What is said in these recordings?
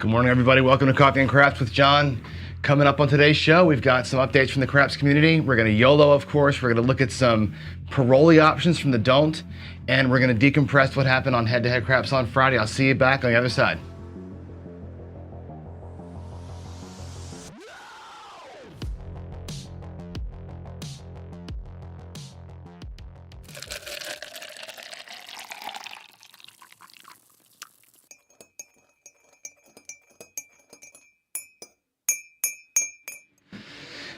Good morning, everybody. Welcome to Coffee and Craps with John. Coming up on today's show, we've got some updates from the craps community. We're going to YOLO, of course. We're going to look at some Paroli options from the don't, and we're going to decompress what happened on head-to-head craps on Friday. I'll see you back on the other side.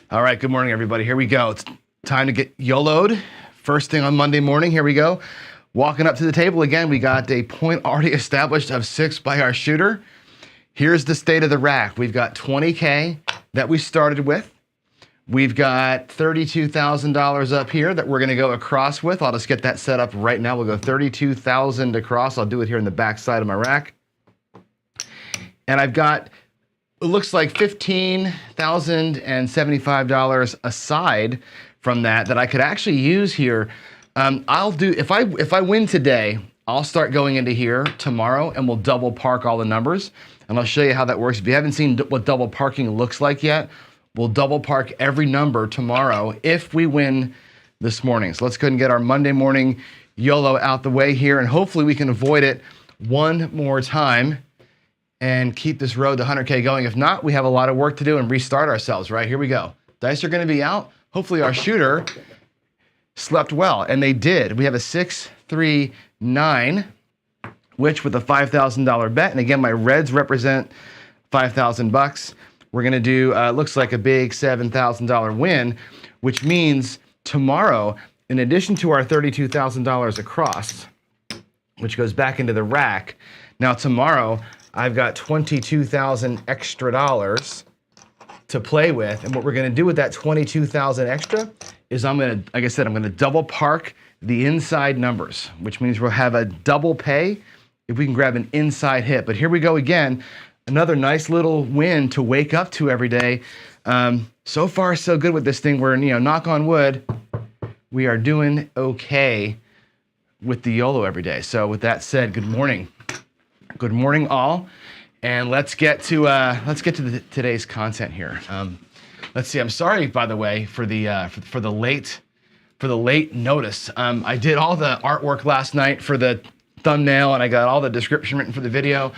All right, good morning, everybody. Here we go. It's time to get YOLO'd. First thing on Monday morning, here we go. Walking up to the table again, we got a point already established of 6 by our shooter. Here's the state of the rack. We've got $20K that we started with. We've got $32,000 up here that we're gonna go across with. I'll just get that set up right now. We'll go 32,000 across. I'll do it here in the back side of my rack. And I've got, it looks like $15,075 aside from that I could actually use here. I'll do, if I win today, I'll start going into here tomorrow and we'll double park all the numbers. And I'll show you how that works. If you haven't seen what double parking looks like yet, we'll double park every number tomorrow if we win this morning. So let's go ahead and get our Monday morning YOLO out the way here, and hopefully we can avoid it one more time and keep this road to 100K going. If not, we have a lot of work to do and restart ourselves, right? Here we go. Dice are gonna be out. Hopefully our shooter slept well, and they did. We have a 6, 3, 9, which with a $5,000 bet, and again, my reds represent 5,000 bucks. We're gonna do, looks like a big $7,000 win, which means tomorrow, in addition to our $32,000 across, which goes back into the rack, now tomorrow, I've got $22,000 extra dollars to play with. And what we're gonna do with that $22,000 extra is I'm gonna, like I said, I'm gonna double park the inside numbers, which means we'll have a double pay if we can grab an inside hit. But here we go again, another nice little win to wake up to every day. So far, so good with this thing. We're, knock on wood, we are doing okay with the YOLO every day. So with that said, good morning. Good morning, all, and let's get to today's content here. Let's see. I'm sorry, by the way, for the late notice. I did all the artwork last night for the thumbnail, and I got all the description written for the video,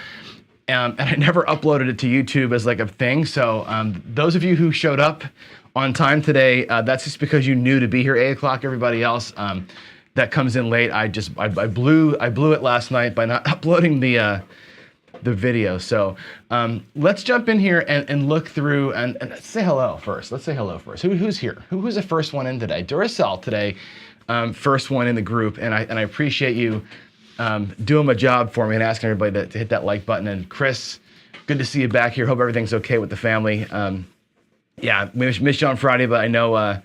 and I never uploaded it to YouTube as like a thing. So those of you who showed up on time today, that's just because you knew to be here 8 o'clock. Everybody else that comes in late, I blew it last night by not uploading the video. So let's jump in here and look through and say hello first. Let's say hello first. Who's here? Who's the first one in today? Duracell today, first one in the group, and I appreciate you doing my job for me and asking everybody to hit that like button. And Chris, good to see you back here. Hope everything's okay with the family. Yeah, we missed you on Friday, but I know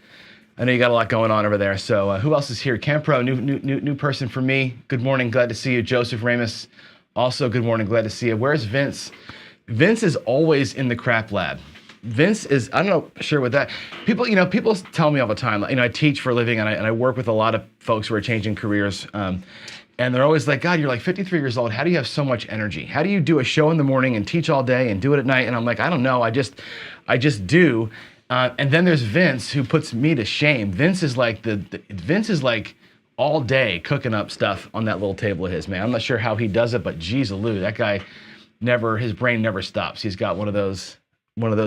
you got a lot going on over there. So who else is here? Campro, new person for me. Good morning, glad to see you. Joseph Ramus, also good morning, glad to see you. Where's Vince? Vince is always in the crap lab. Vince is, I don't know, sure with that. People tell me all the time, I teach for a living and I work with a lot of folks who are changing careers. And they're always like, God, you're like 53 years old. How do you have so much energy? How do you do a show in the morning and teach all day and do it at night? And I'm like, I don't know, I just do. And then there's Vince, who puts me to shame. Vince is like all day cooking up stuff on that little table of his, man. I'm not sure how he does it, but geez, Lou, that guy his brain never stops. He's got one of those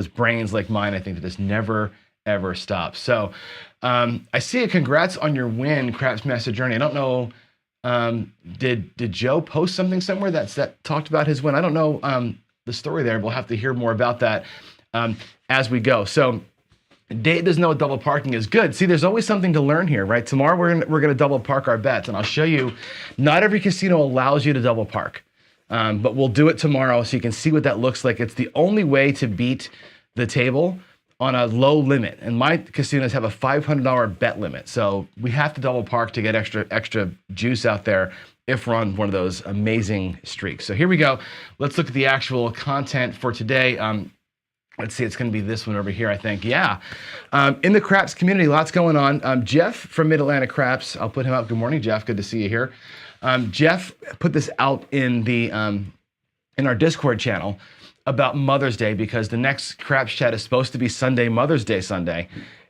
brains like mine, I think, that just never ever stops. So I see a congrats on your win, Craps Master Journey. I don't know, did Joe post something somewhere that talked about his win? I don't know the story there. We'll have to hear more about that as we go. So Dave doesn't know what double parking is. Good. See, there's always something to learn here, right? Tomorrow we're gonna double park our bets, and I'll show you. Not every casino allows you to double park, but we'll do it tomorrow so you can see what that looks like. It's the only way to beat the table on a low limit, and my casinos have a $500 bet limit, so we have to double park to get extra juice out there if we're on one of those amazing streaks. So here we go. Let's look at the actual content for today. Let's see, it's going to be this one over here, I think. Yeah. In the craps community, lots going on. Jeff from Mid-Atlantic Craps, I'll put him up. Good morning, Jeff. Good to see you here. Jeff put this out in the in our Discord channel. about Mother's Day because the next Craps Chat is supposed to be Sunday, Mother's Day Sunday.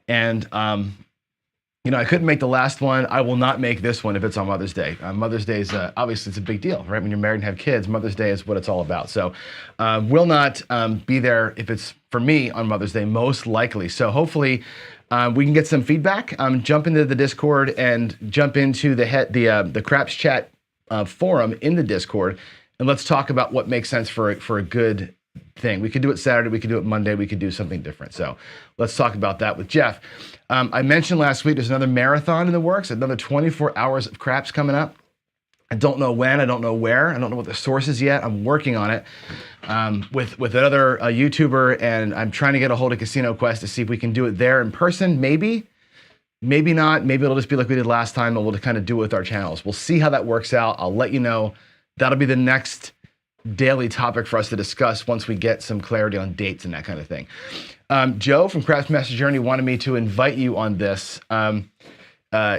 And, I couldn't make the last one. I will not make this one if it's on Mother's Day. Mother's Day is, obviously, it's a big deal, right? When you're married and have kids, Mother's Day is what it's all about. So will not be there if it's for me on Mother's Day, most likely. So hopefully we can get some feedback. Jump into the Discord and jump into the Craps Chat forum in the Discord. And let's talk about what makes sense for a good thing. We could do it Saturday, we could do it Monday, we could do something different. So let's talk about that with Jeff. I mentioned last week there's another marathon in the works, another 24 hours of craps coming up. I don't know when, I don't know where, I don't know what the source is yet. I'm working on it with another YouTuber, and I'm trying to get a hold of Casino Quest to see if we can do it there in person. Maybe not. Maybe it'll just be like we did last time, and we'll just kind of do it with our channels. We'll see how that works out. I'll let you know. That'll be the next daily topic for us to discuss once we get some clarity on dates and that kind of thing. Joe from Craps Master Journey wanted me to invite you on this.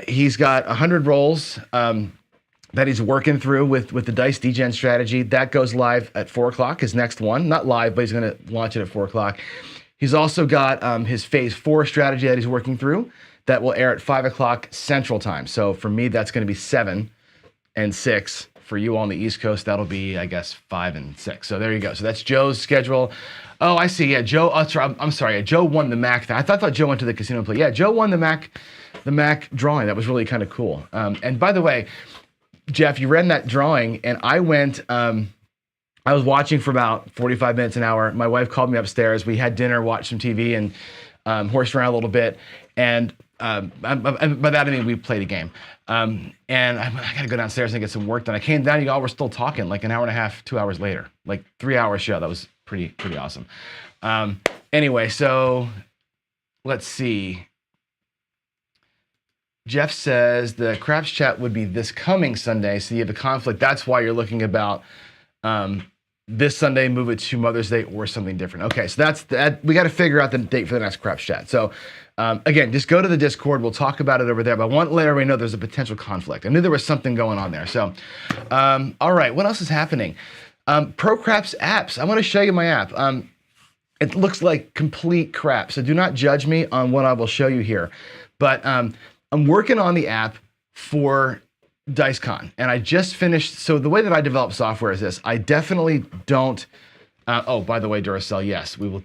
He's got 100 rolls that he's working through with the Dice Degen strategy. That goes live at 4 o'clock, his next one. Not live, but he's going to launch it at 4 o'clock. He's also got his phase 4 strategy that he's working through that will air at 5 o'clock Central Time. So for me, that's going to be 7 and 6. For you on the East Coast, that'll be, I guess, 5 and 6. So there you go. So that's Joe's schedule. Oh, I see. Yeah, Joe. I'm sorry. Yeah, Joe won the Mac. I thought Joe went to the casino play. Yeah, Joe won the Mac drawing. That was really kind of cool. And by the way, Jeff, you ran that drawing, and I went. I was watching for about 45 minutes, an hour. My wife called me upstairs. We had dinner, watched some TV, and horsed around a little bit. And by that I mean we played a game. And I got to go downstairs and get some work done. I came down, y'all were still talking like an hour and a half, 2 hours later, like 3-hour show. That was pretty awesome. Anyway, so let's see. Jeff says the Craps Chat would be this coming Sunday, so you have a conflict. That's why you're looking about this Sunday, move it to Mother's Day or something different. Okay, so that's that. We got to figure out the date for the next Craps Chat. So again, just go to the Discord. We'll talk about it over there. But I want to let everybody know there's a potential conflict. I knew there was something going on there. So, all right, what else is happening? Pro Craps apps. I want to show you my app. It looks like complete crap, so do not judge me on what I will show you here. But I'm working on the app for DiceCon, and I just finished. So the way that I develop software is this. I definitely don't. Oh, by the way, Duracell, yes, we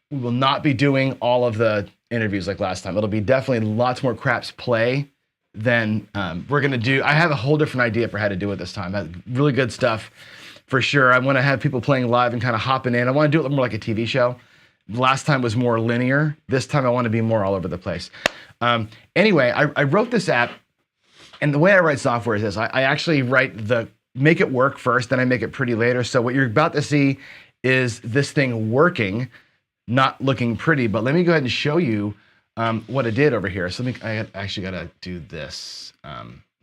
will not be doing all of the interviews like last time. It'll be definitely lots more craps play than we're going to do. I have a whole different idea for how to do it this time. Really good stuff for sure. I want to have people playing live and kind of hopping in. I want to do it more like a TV show. Last time was more linear. This time I want to be more all over the place. Anyway, I wrote this app, and the way I write software is this. I actually make it work first, then I make it pretty later. So what you're about to see is this thing working, not looking pretty, but let me go ahead and show you what I did over here. So I actually got to do this.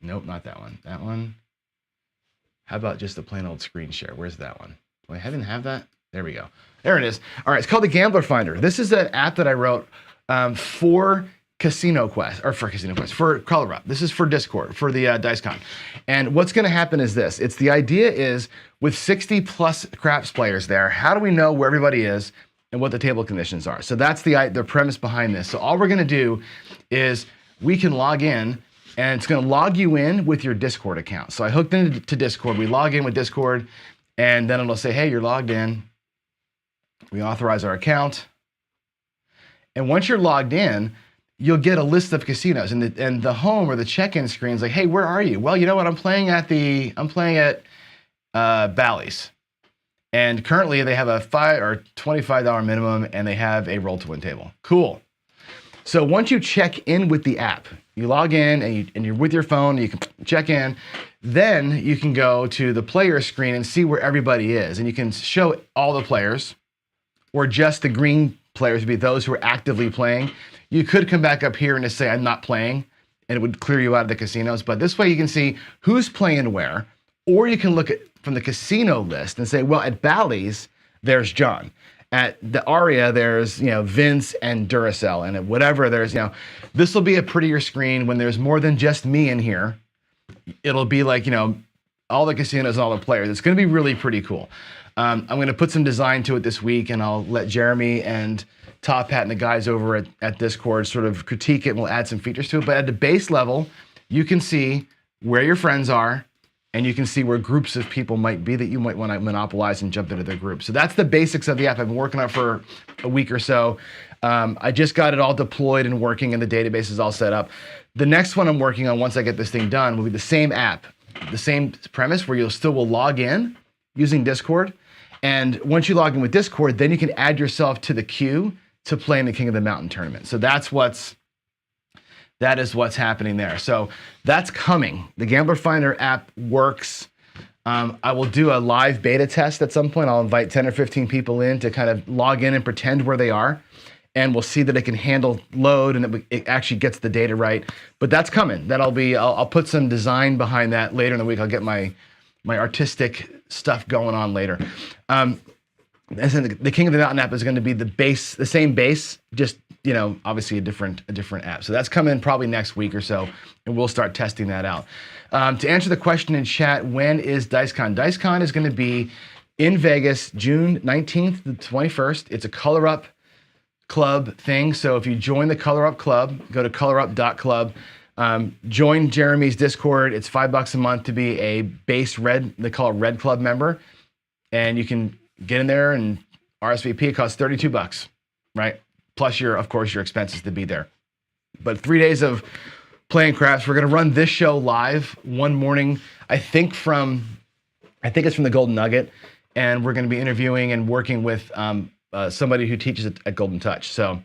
Nope, not that one. That one. How about just a plain old screen share? Where's that one? Do I even have that? There we go. There it is. All right, it's called the Gambler Finder. This is an app that I wrote for Casino Quest, for Colorado. This is for Discord, for the DiceCon. And what's going to happen is this. The idea is with 60 plus craps players there, how do we know where everybody is and what the table conditions are? So that's the premise behind this. So all we're going to do is we can log in, and it's going to log you in with your Discord account. So I hooked into Discord. We log in with Discord, and then it'll say, hey, you're logged in. We authorize our account. And once you're logged in, you'll get a list of casinos, and the home or the check-in screen is like, hey, where are you? Well, you know what? I'm playing at Bally's. And currently they have a $5 or $25 minimum, and they have a roll to win table. Cool. So once you check in with the app, you log in and you're with your phone, and you can check in, then you can go to the player screen and see where everybody is. And you can show all the players, or just the green players would be those who are actively playing. You could come back up here and just say, I'm not playing, and it would clear you out of the casinos. But this way you can see who's playing where, or you can look at from the casino list and say, well, at Bally's, there's John. At the Aria, there's, Vince and Duracell, and at whatever there's, this will be a prettier screen when there's more than just me in here. It'll be like, all the casinos and all the players. It's going to be really pretty cool. I'm going to put some design to it this week, and I'll let Jeremy and Top Hat and the guys over at Discord sort of critique it, and we'll add some features to it. But at the base level, you can see where your friends are, and you can see where groups of people might be that you might want to monopolize and jump into their group. So that's the basics of the app. I've been working on it for a week or so. I just got it all deployed and working, and the database is all set up. The next one I'm working on once I get this thing done will be the same app, the same premise where you will log in using Discord. And once you log in with Discord, then you can add yourself to the queue to play in the King of the Mountain tournament. So that is what's happening there. So that's coming. The Gambler Finder app works. I will do a live beta test at some point. I'll invite 10 or 15 people in to kind of log in and pretend where they are. And we'll see that it can handle load and it actually gets the data right. But that's coming. I'll put some design behind that later in the week. I'll get my artistic stuff going on later. As in the King of the Mountain app is going to be the same base, just obviously a different app. So that's coming probably next week or so, and we'll start testing that out. To answer the question in chat, when is DiceCon? DiceCon is going to be in Vegas, June 19th to 21st. It's a Color Up Club thing. So if you join the Color Up Club, go to colorup.club. Join Jeremy's Discord. It's $5 a month to be a base red, they call it Red Club member. And you can get in there and RSVP. It costs $32, right? Plus of course, your expenses to be there. But 3 days of playing craps. We're going to run this show live one morning, I think it's from the Golden Nugget. And we're going to be interviewing and working with somebody who teaches at Golden Touch. So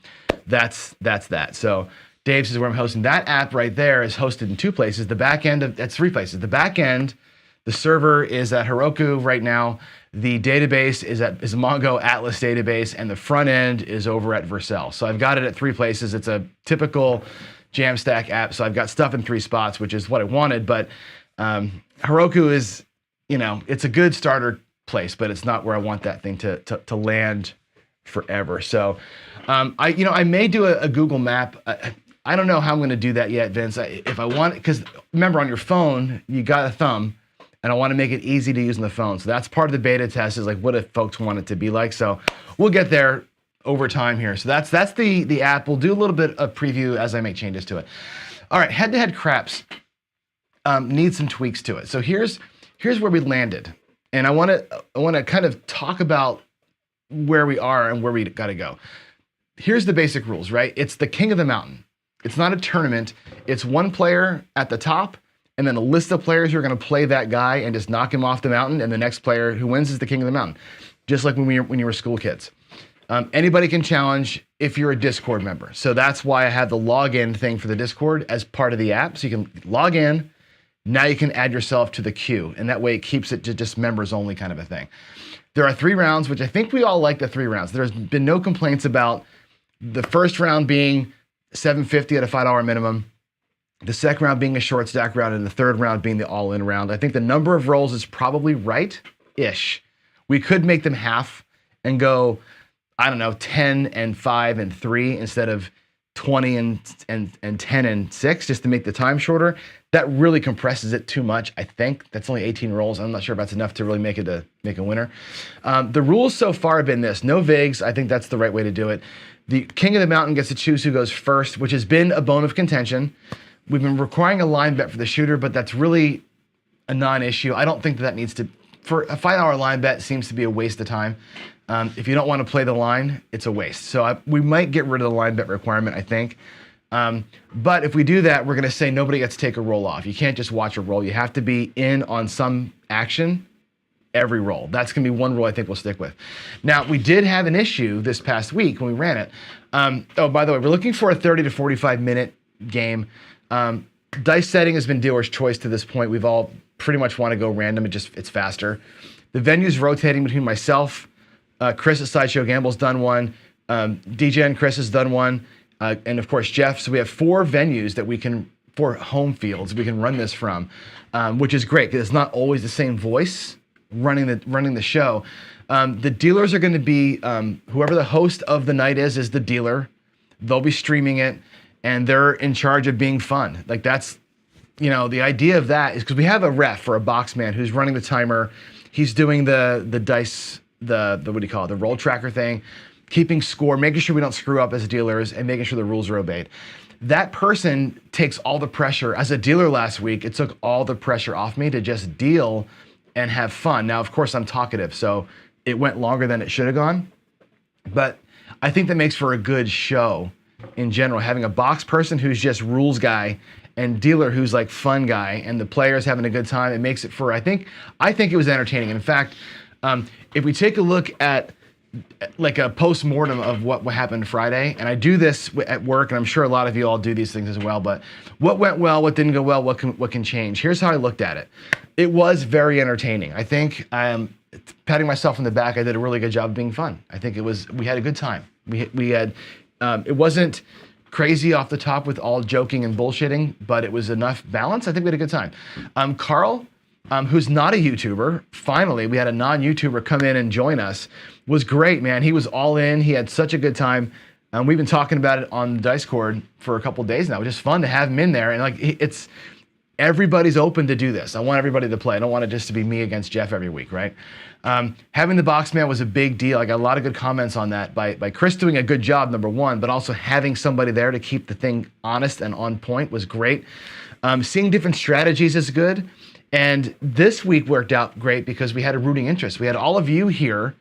that's that. So Dave's is where I'm hosting. That app right there is hosted in two places. The back end that's three places. The back end, the server is at Heroku right now. The database is a Mongo Atlas database, and the front end is over at Vercel. So I've got it at three places. It's a typical Jamstack app. So I've got stuff in three spots, which is what I wanted. But Heroku is, it's a good starter place, but it's not where I want that thing to land forever. So I may do a Google map. I don't know how I'm going to do that yet, Vince. If I want, because remember on your phone, you got a thumb, and I want to make it easy to use on the phone. So that's part of the beta test is like, what if folks want it to be like? So we'll get there over time here. So that's the app. We'll do a little bit of preview as I make changes to it. All right, head-to-head craps needs some tweaks to it. So here's where we landed. And I want to kind of talk about where we are and where we got to go. Here's the basic rules, right? It's the King of the Mountain. It's not a tournament. It's one player at the top, and then a list of players who are going to play that guy and just knock him off the mountain, and the next player who wins is the King of the Mountain, just like when you were school kids. Anybody can challenge if you're a Discord member. So that's why I have the login thing for the Discord as part of the app. So you can log in. Now you can add yourself to the queue, and that way it keeps it to just members only kind of a thing. There are 3 rounds, which I think we all like the 3 rounds. There's been no complaints about the first round being $750 at a $5 minimum, the second round being a short stack round, and the third round being the all-in round. I think the number of rolls is probably right-ish. We could make them half and go, 10 and 5 and 3 instead of 20 and 10 and 6, just to make the time shorter. That really compresses it too much, I think. That's only 18 rolls. I'm not sure if that's enough to really make a winner. The rules so far have been this. No VIGs. I think that's the right way to do it. The King of the Mountain gets to choose who goes first, which has been a bone of contention. We've been requiring a line bet for the shooter, but that's really a non-issue. I don't think that needs to... For a $5 line bet seems to be a waste of time. If you don't want to play the line, it's a waste. So we might get rid of the line bet requirement, I think. But if we do that, we're going to say nobody gets to take a roll off. You can't just watch a roll. You have to be in on some action every roll. That's going to be one rule I think we'll stick with. Now, we did have an issue this past week when we ran it. By the way, we're looking for a 30 to 45 minute game. Dice setting has been dealer's choice to this point. We've all pretty much want to go random. It's faster. The venue's rotating between myself, Chris at Sideshow Gamble's done one, DJ and Chris has done one, and of course Jeff. So we have 4 venues that 4 home fields we can run this from, which is great because it's not always the same voice running the show. The dealers are going to be whoever the host of the night is the dealer. They'll be streaming it, and they're in charge of being fun. Like that's the idea of that is because we have a ref for a box man who's running the timer. He's doing the dice, the what do you call it, the roll tracker thing, keeping score, making sure we don't screw up as dealers, and making sure the rules are obeyed. That person takes all the pressure. As a dealer last week, it took all the pressure off me to just deal and have fun. Now, of course, I'm talkative, so it went longer than it should have gone. But I think that makes for a good show in general, having a box person who's just rules guy and dealer who's like fun guy, and the players having a good time. It makes it for, I think it was entertaining. In fact, if we take a look at like a post-mortem of what happened Friday, and I do this at work, and I'm sure a lot of you all do these things as well, but what went well, what didn't go well, what can change? Here's how I looked at it. It was very entertaining. I think patting myself on the back, I did a really good job of being fun. I think we had a good time. We had, it wasn't crazy off the top with all joking and bullshitting, but it was enough balance. I think we had a good time. Carl, who's not a YouTuber, finally, we had a non-YouTuber come in and join us, was great, man. He was all in. He had such a good time. We've been talking about it on the Discord for a couple days now. It was just fun to have him in there. And like, everybody's open to do this. I want everybody to play. I don't want it just to be me against Jeff every week, right? Having the box man was a big deal. I got a lot of good comments on that by Chris doing a good job, number one, but also having somebody there to keep the thing honest and on point was great. Seeing different strategies is good. And this week worked out great because we had a rooting interest. We had all of you here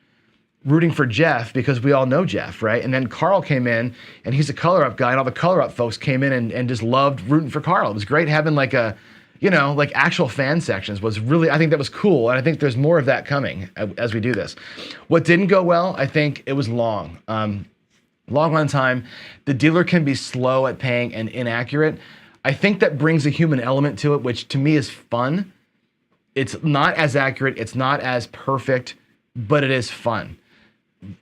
rooting for Jeff because we all know Jeff, right? And then Carl came in, and he's a color up guy, and all the color up folks came in and just loved rooting for Carl. It was great having like like actual fan sections was really, I think that was cool. And I think there's more of that coming as we do this. What didn't go well, I think it was long. Long on time. The dealer can be slow at paying and inaccurate. I think that brings a human element to it, which to me is fun. It's not as accurate, it's not as perfect, but it is fun.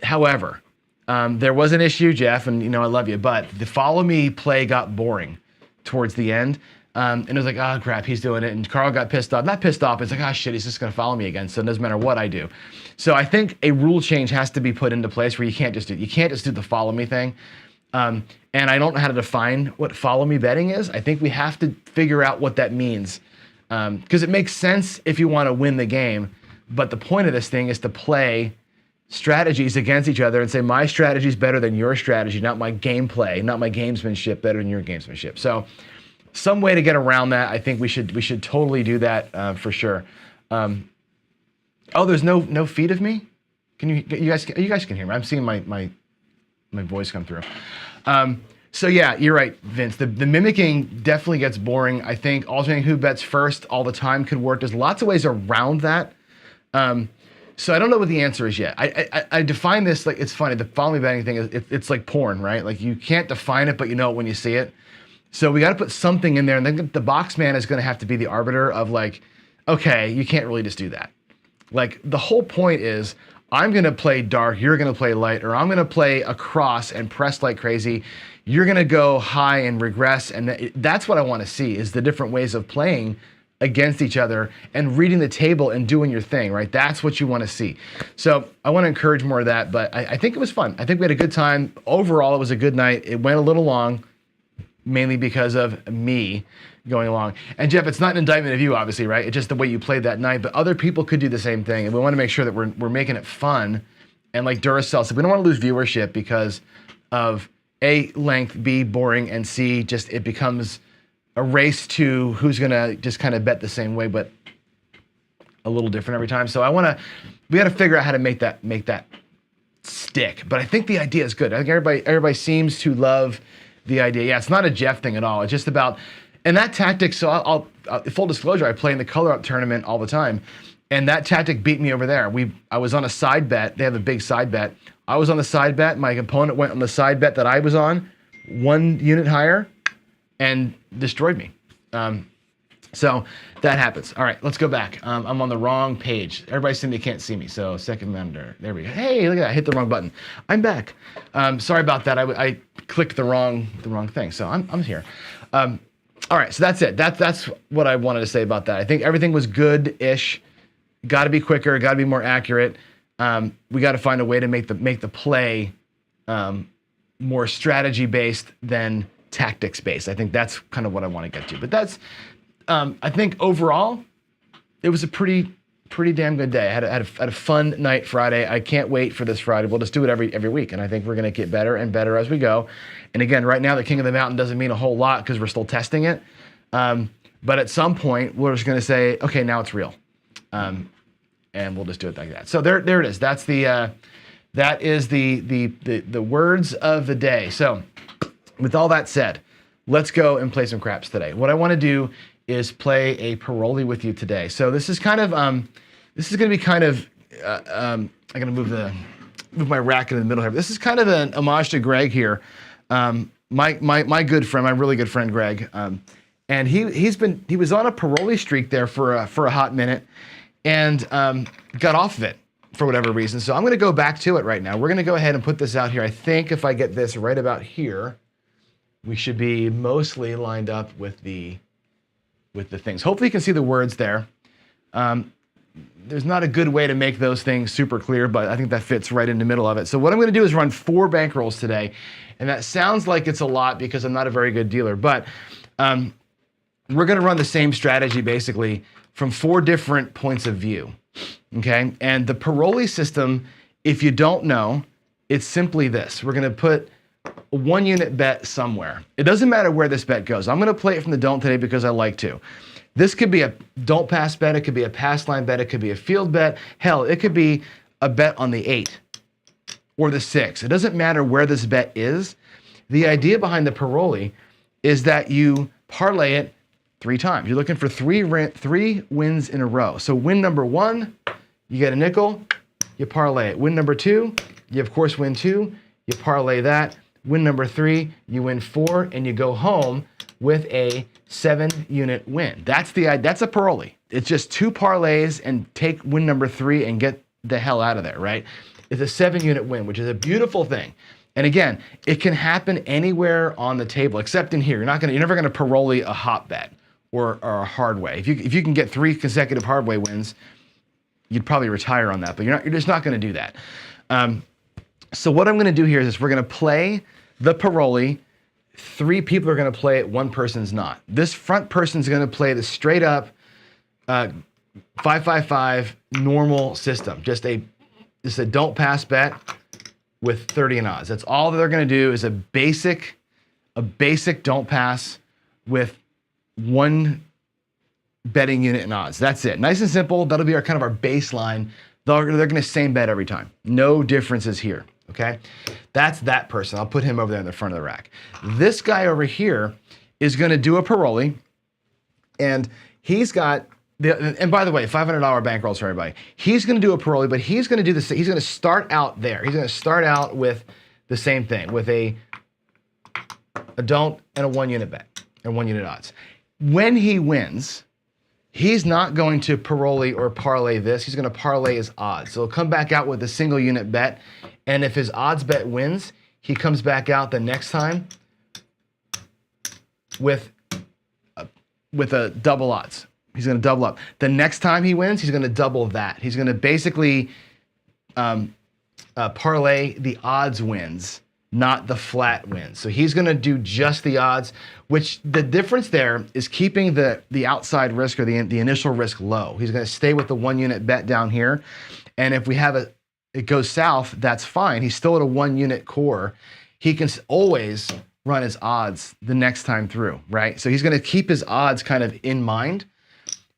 However, there was an issue, Jeff, and I love you, but the follow me play got boring towards the end. And it was like, oh crap, he's doing it. And Carl got pissed off. Not pissed off, it's like, oh shit, he's just gonna follow me again. So it doesn't matter what I do. So I think a rule change has to be put into place where you can't just do the follow me thing. And I don't know how to define what follow me betting is. I think we have to figure out what that means. Because it makes sense if you want to win the game. But the point of this thing is to play strategies against each other and say, my strategy is better than your strategy, not my gameplay, not my gamesmanship better than your gamesmanship. So some way to get around that. I think we should totally do that for sure. Oh, there's no feed of me? Can you guys can hear me? I'm seeing my voice come through. So yeah, you're right, Vince. The mimicking definitely gets boring. I think alternating who bets first all the time could work. There's lots of ways around that. So I don't know what the answer is yet. I define this like, it's funny. The follow me betting thing is it's like porn, right? Like you can't define it, but you know it when you see it. So we got to put something in there, and then the box man is going to have to be the arbiter of like, okay, you can't really just do that. Like the whole point is, I'm going to play dark, you're going to play light, or I'm going to play across and press like crazy. You're going to go high and regress, and that's what I want to see is the different ways of playing against each other and reading the table and doing your thing, right? That's what you want to see. So I want to encourage more of that, but I think it was fun. I think we had a good time. Overall, it was a good night. It went a little long, mainly because of me going along. And Jeff, it's not an indictment of you, obviously, right? It's just the way you played that night, but other people could do the same thing. And we want to make sure that we're making it fun. And like Duracell said, we don't want to lose viewership because of A, length, B, boring, and C, just it becomes a race to who's going to just kind of bet the same way, but a little different every time. So we got to figure out how to make that stick. But I think the idea is good. I think everybody seems to love the idea. Yeah, it's not a Jeff thing at all. It's just about, and that tactic, so I'll full disclosure, I play in the color up tournament all the time, and that tactic beat me over there. I was on a side bet. They have a big side bet. I was on the side bet. My opponent went on the side bet that I was on, 1 unit higher, and destroyed me. So that happens. All right, let's go back. I'm on the wrong page. Everybody's saying they can't see me. So second vendor, there we go. Hey, look at that, I hit the wrong button. I'm back. Sorry about that. I clicked the wrong thing. So I'm here. All right, so that's it. That's what I wanted to say about that. I think everything was good-ish. Got to be quicker. Got to be more accurate. We got to find a way to make the play more strategy-based than tactics-based. I think that's kind of what I want to get to. But I think overall, it was a pretty damn good day. I had a fun night Friday. I can't wait for this Friday. We'll just do it every week, and I think we're going to get better and better as we go. And again, right now, the King of the Mountain doesn't mean a whole lot because we're still testing it. But at some point, we're just going to say, okay, now it's real, and we'll just do it like that. So there it is. That is the words of the day. So with all that said, let's go and play some craps today. What I want to do is play a Paroli with you today. So this is kind of this is going to be kind of I'm going to move my rack into the middle here. This is kind of an homage to Greg here. My good friend, my really good friend Greg. And he was on a Paroli streak there for a hot minute, and got off of it for whatever reason. So I'm going to go back to it right now. We're going to go ahead and put this out here. I think if I get this right about here, we should be mostly lined up with the things. Hopefully you can see the words there. There's not a good way to make those things super clear, but I think that fits right in the middle of it. So what I'm going to do is run 4 bankrolls today, and that sounds like it's a lot because I'm not a very good dealer, but we're going to run the same strategy basically from 4 different points of view, okay? And the Paroli system, if you don't know, it's simply this. We're going to put a 1 unit bet somewhere. It doesn't matter where this bet goes. I'm going to play it from the don't today because I like to. This could be a don't pass bet. It could be a pass line bet. It could be a field bet. Hell, it could be a bet on the 8 or the 6. It doesn't matter where this bet is. The idea behind the Paroli is that you parlay it 3 times. You're looking for 3 wins in a row. So win number 1, you get a nickel, you parlay it. Win number 2, you of course win 2, you parlay that. Win number 3, you win 4, and you go home with a 7-unit win. That's a Paroli. It's just 2 parlays and take win number 3 and get the hell out of there, right? It's a 7-unit win, which is a beautiful thing. And again, it can happen anywhere on the table except in here. You're never gonna Paroli a hot bet or a hard way. If you can get 3 consecutive hard way wins, you'd probably retire on that, but you're just not gonna do that. So what I'm going to do here is we're going to play the Paroli. 3 people are going to play it, 1 person's not. This front person's going to play the straight up 5-5-5 normal system. Just a don't pass bet with 30 in odds. That's all that they're going to do is a basic don't pass with 1 betting unit in odds. That's it. Nice and simple. That'll be our kind of our baseline. They're going to same bet every time. No differences here. Okay, that's that person. I'll put him over there in the front of the rack. This guy over here is going to do a Paroli, and he's got and by the way, $500 bankrolls for everybody. He's going to do a Paroli, but he's going to do this. He's going to start out there. He's going to start out with the same thing, with a don't and a 1 unit bet and 1 unit odds. When he wins, he's not going to Paroli or parlay this. He's going to parlay his odds. So he'll come back out with a single unit bet. And if his odds bet wins, he comes back out the next time with a double odds. He's going to double up. The next time he wins, he's going to double that. He's going to basically parlay the odds wins, not the flat wins. So he's going to do just the odds, which the difference there is keeping the outside risk or the initial risk low. He's going to stay with the 1 unit bet down here. And if we have it goes south, that's fine. He's still at a 1 unit core. He can always run his odds the next time through, right? So he's going to keep his odds kind of in mind.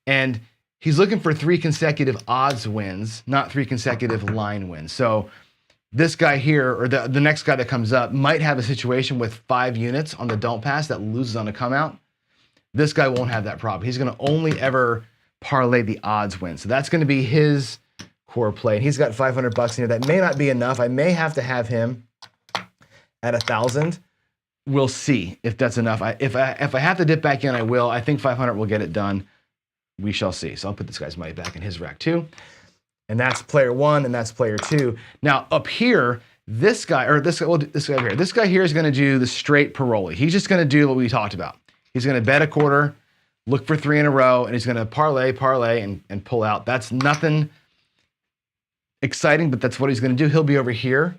And he's looking for 3 consecutive odds wins, not 3 consecutive line wins. So this guy here, or the next guy that comes up, might have a situation with 5 units on the don't pass that loses on the come out. This guy won't have that problem. He's going to only ever parlay the odds win. So that's going to be his core play. And he's got $500 in here. That may not be enough. I may have to have him at 1,000. We'll see if that's enough. If I have to dip back in, I will. I think 500 will get it done. We shall see. So I'll put this guy's money back in his rack too. And that's player 1, and that's player 2. Now up here, this guy over here. This guy here is going to do the straight Paroli. He's just going to do what we talked about. He's going to bet a quarter, look for 3 in a row, and he's going to parlay, and pull out. That's nothing exciting, but that's what he's going to do. He'll be over here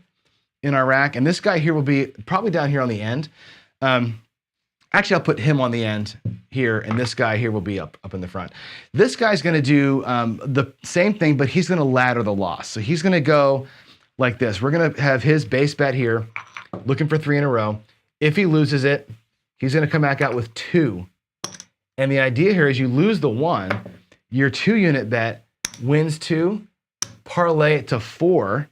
in our rack, and this guy here will be probably down here on the end. Actually, I'll put him on the end here, and this guy here will be up in the front. This guy's going to do the same thing, but he's going to ladder the loss. So he's going to go like this. We're going to have his base bet here, looking for 3 in a row. If he loses it, he's going to come back out with 2. And the idea here is you lose the 1, your 2-unit bet wins 2, parlay it to 4,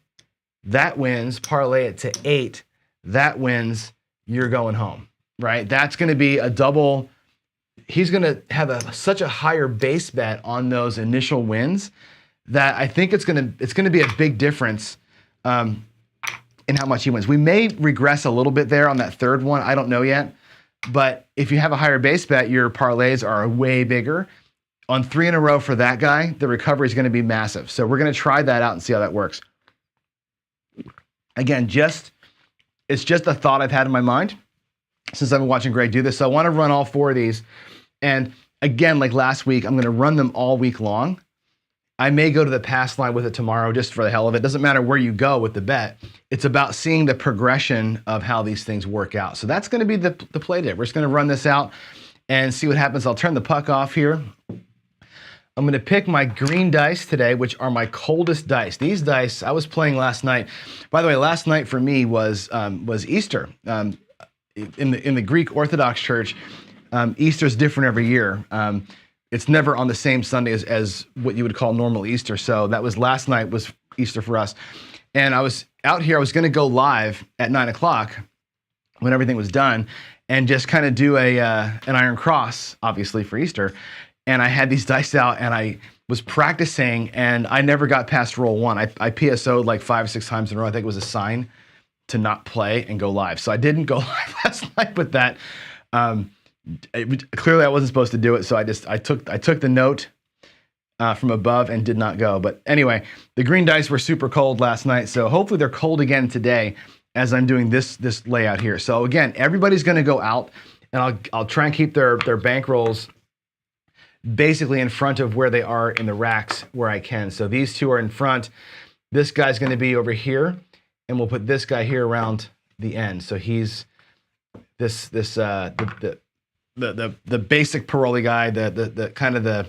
that wins, parlay it to 8, that wins, you're going home. Right, that's going to be a double. He's going to have such a higher base bet on those initial wins that I think it's going to be a big difference in how much he wins. We may regress a little bit there on that third one. I don't know yet, but if you have a higher base bet, your parlays are way bigger. On 3 in a row for that guy, the recovery is going to be massive. So we're going to try that out and see how that works. Again, it's just a thought I've had in my mind since I've been watching Greg do this. So I want to run all 4 of these. And again, like last week, I'm going to run them all week long. I may go to the pass line with it tomorrow just for the hell of it. Doesn't matter where you go with the bet. It's about seeing the progression of how these things work out. So that's going to be the play today. We're just going to run this out and see what happens. I'll turn the puck off here. I'm going to pick my green dice today, which are my coldest dice. These dice I was playing last night. By the way, last night for me was Easter. In the Greek Orthodox Church, Easter's different every year. It's never on the same Sunday as what you would call normal Easter. So that was last night was Easter for us. And I was out here. I was going to go live at 9 o'clock when everything was done and just kind of do an Iron Cross, obviously, for Easter. And I had these dice out and I was practicing and I never got past roll 1. I PSO'd like 5 or 6 times in a row. I think it was a sign to not play and go live. So I didn't go live last night with that. Clearly I wasn't supposed to do it. So I took the note from above and did not go. But anyway, the green dice were super cold last night. So hopefully they're cold again today as I'm doing this layout here. So again, everybody's going to go out and I'll try and keep their bankrolls basically in front of where they are in the racks where I can. So these 2 are in front. This guy's going to be over here. And we'll put this guy here around the end. So he's the basic Paroli guy, the kind of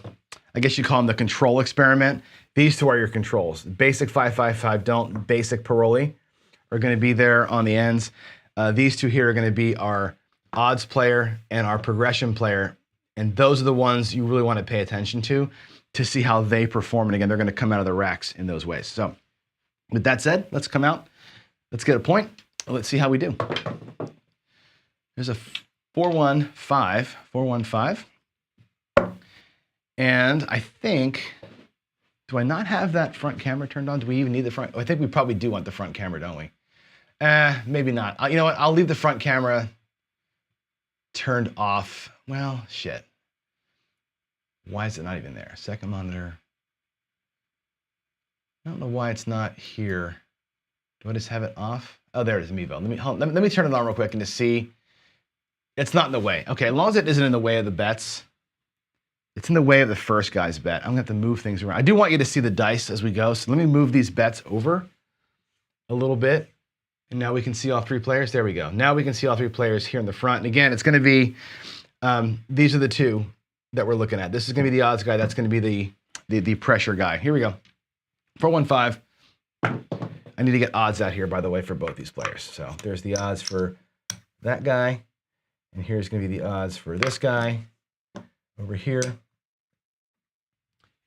I guess you call him the control experiment. These 2 are your controls. Basic 555 don't, basic Paroli are going to be there on the ends. These 2 here are going to be our odds player and our progression player. And those are the ones you really want to pay attention to see how they perform. And again, they're going to come out of the racks in those ways. So with that said, let's come out. Let's get a point. Let's see how we do. There's a 415. And I think, do I not have that front camera turned on? Do we even need the front? I think we probably do want the front camera, don't we? Maybe not. You know what? I'll leave the front camera turned off. Well, shit. Why is it not even there? Second monitor. I don't know why it's not here. Do I just have it off? Oh, there it is, Mevo. Let me turn it on real quick and just see. It's not in the way. Okay, as long as it isn't in the way of the bets, it's in the way of the first guy's bet. I'm going to have to move things around. I do want you to see the dice as we go, so let me move these bets over a little bit. And now we can see all 3 players. There we go. Now we can see all 3 players here in the front. And again, it's going to be, these are the 2 that we're looking at. This is going to be the odds guy. That's going to be the pressure guy. Here we go. 415. I need to get odds out here, by the way, for both these players. So there's the odds for that guy. And here's going to be the odds for this guy over here.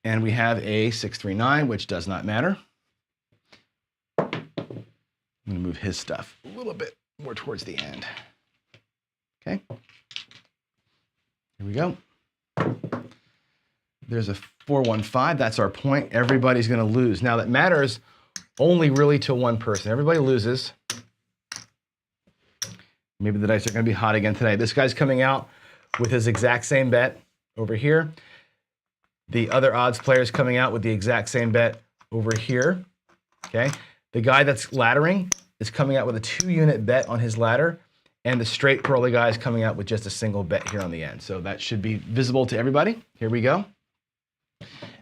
And we have a 639, which does not matter. I'm going to move his stuff a little bit more towards the end. Okay. Here we go. There's a 415. That's our point. Everybody's going to lose. Now, that matters only really to one person. Everybody loses. Maybe the dice are going to be hot again today. This guy's coming out with his exact same bet over here. The other odds player is coming out with the exact same bet over here. Okay. The guy that's laddering is coming out with a 2-unit bet on his ladder. And the straight Paroli guy is coming out with just a single bet here on the end. So that should be visible to everybody. Here we go.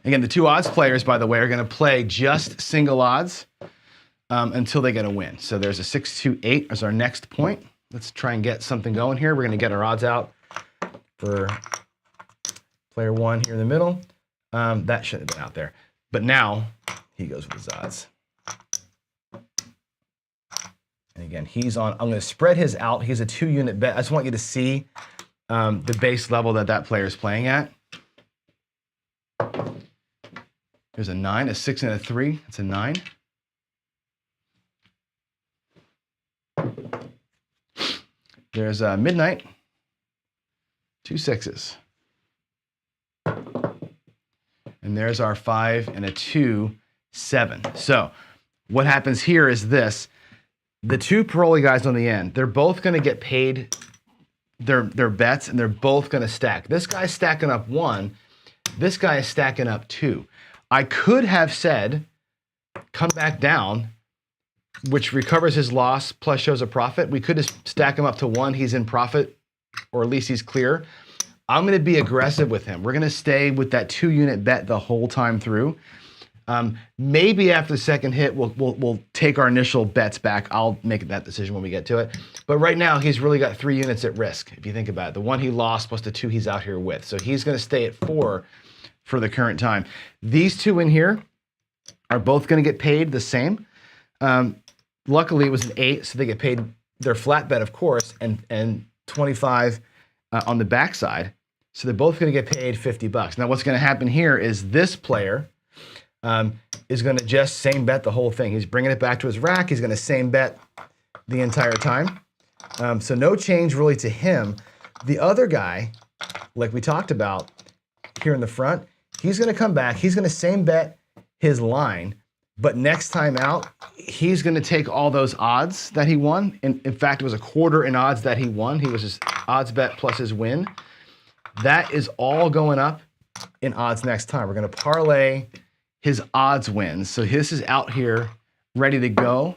Again, the 2 odds players, by the way, are going to play just single odds until they get a win. So there's a 628 as our next point. let's try and get something going here. We're going to get our odds out for player 1 here in the middle. That shouldn't have been out there. But now he goes with his odds. And again, he's on. I'm going to spread his out. He's a 2-unit bet. I just want you to see the base level that player is playing at. There's a 9, a 6, and a 3. It's a 9. There's a midnight, 2 6s. And there's our 5 and a 2, 7. So what happens here is this. The 2 Paroli guys on the end, they're both going to get paid their bets, and they're both going to stack. This guy's stacking up 1. This guy is stacking up 2. I could have said, come back down, which recovers his loss plus shows a profit. We could just stack him up to 1. He's in profit, or at least he's clear. I'm going to be aggressive with him. We're going to stay with that 2-unit bet the whole time through. Maybe after the second hit, we'll take our initial bets back. I'll make that decision when we get to it. But right now, he's really got 3 units at risk, if you think about it. The 1 he lost plus the 2 he's out here with. So he's going to stay at 4 for the current time. These 2 in here are both going to get paid the same. Luckily, it was an 8, so they get paid their flat bet, of course, and 25 on the backside. So they're both going to get paid $50. Now, what's going to happen here is this player is going to just same bet the whole thing. He's bringing it back to his rack. He's going to same bet the entire time. So no change really to him. The other guy, like we talked about here in the front, he's going to come back. He's going to same bet his line. But next time out, he's going to take all those odds that he won. In fact, it was a quarter in odds that he won. He was his odds bet plus his win. That is all going up in odds next time. We're going to parlay his odds wins. So this is out here ready to go